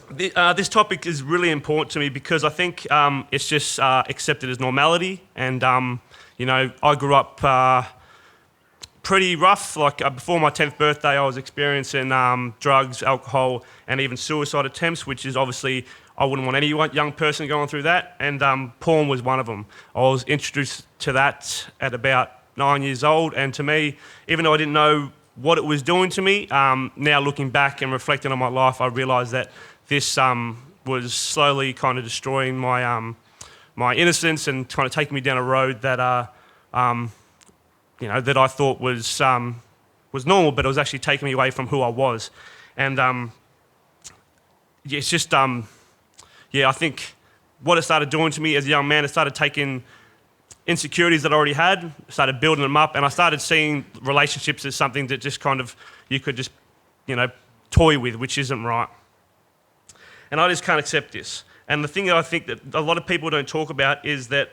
This topic is really important to me because I think it's just accepted as normality. And, I grew up pretty rough. Like before my 10th birthday, I was experiencing drugs, alcohol, and even suicide attempts, which is obviously, I wouldn't want any young person going through that. And porn was one of them. I was introduced to that at about 9 years old. And to me, even though I didn't know what it was doing to me, now looking back and reflecting on my life, I realised that this was slowly kind of destroying my my innocence and kind of taking me down a road that that I thought was normal, but it was actually taking me away from who I was. And it's just I think what it started doing to me as a young man, it started taking insecurities that I already had, started building them up, and I started seeing relationships as something that just kind of you could just toy with, which isn't right. And I just can't accept this. And the thing that I think that a lot of people don't talk about is that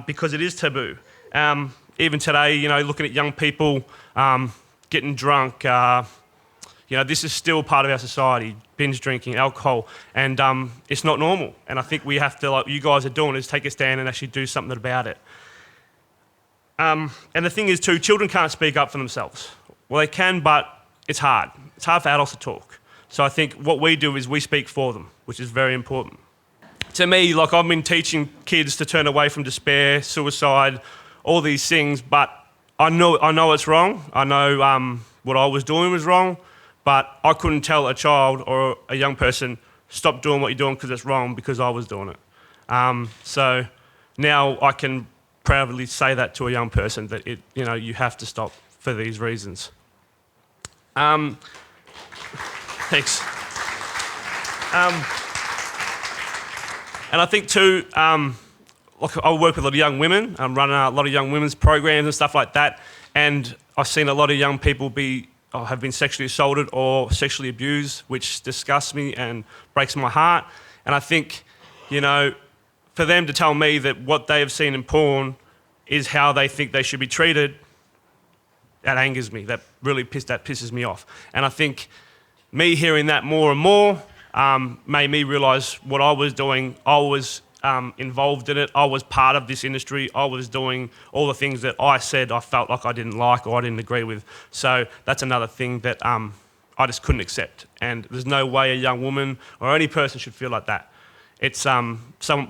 because it is taboo. Even today, looking at young people getting drunk, this is still part of our society, binge drinking, alcohol, and it's not normal. And I think we have to, like you guys are doing, is take a stand and actually do something about it. And the thing is too, children can't speak up for themselves. Well, they can, but it's hard. It's hard for adults to talk. So I think what we do is we speak for them, which is very important. To me, I've been teaching kids to turn away from despair, suicide, all these things, but I know it's wrong. I know what I was doing was wrong, but I couldn't tell a child or a young person, stop doing what you're doing because it's wrong, because I was doing it. So now I can proudly say that to a young person, that you have to stop for these reasons. Thanks. And I think too, I work with a lot of young women. I'm running a lot of young women's programs and stuff like that. And I've seen a lot of young people have been sexually assaulted or sexually abused, which disgusts me and breaks my heart. And I think, for them to tell me that what they have seen in porn is how they think they should be treated, that angers me. That pisses me off. And I think me hearing that more and more made me realise what I was doing. I was involved in it. I was part of this industry. I was doing all the things that I said I felt like I didn't like or I didn't agree with. So that's another thing that I just couldn't accept. And there's no way a young woman or any person should feel like that. It's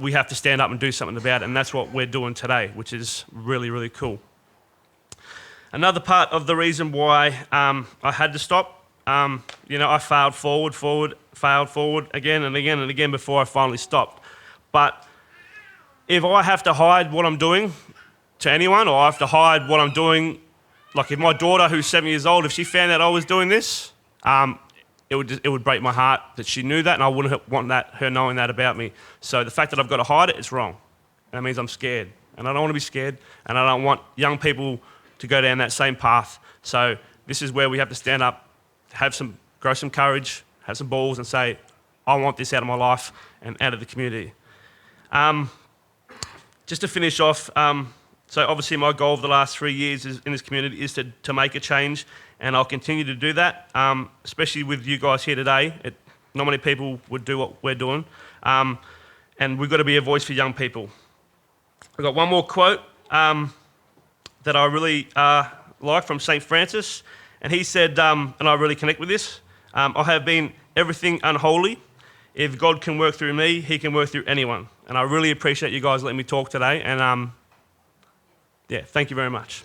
we have to stand up and do something about it, and that's what we're doing today, which is really, really cool. Another part of the reason why I had to stop, I failed forward again and again and again before I finally stopped. But if I have to hide what I'm doing to anyone, or I have to hide what I'm doing, like if my daughter, who's 7 years old, if she found out I was doing this, it would break my heart that she knew that, and I wouldn't want her knowing that about me. So the fact that I've got to hide it, it's wrong. That means I'm scared, and I don't want to be scared, and I don't want young people to go down that same path. So this is where we have to stand up, grow some courage, have some balls, and say, I want this out of my life and out of the community. Just to finish off, so obviously my goal of the last 3 years in this community is to make a change, and I'll continue to do that, especially with you guys here today. Not many people would do what we're doing, and we've got to be a voice for young people. I've got one more quote that I really like from St. Francis, and he said, and I really connect with this, I have been everything unholy. If God can work through me, he can work through anyone. And I really appreciate you guys letting me talk today, and thank you very much.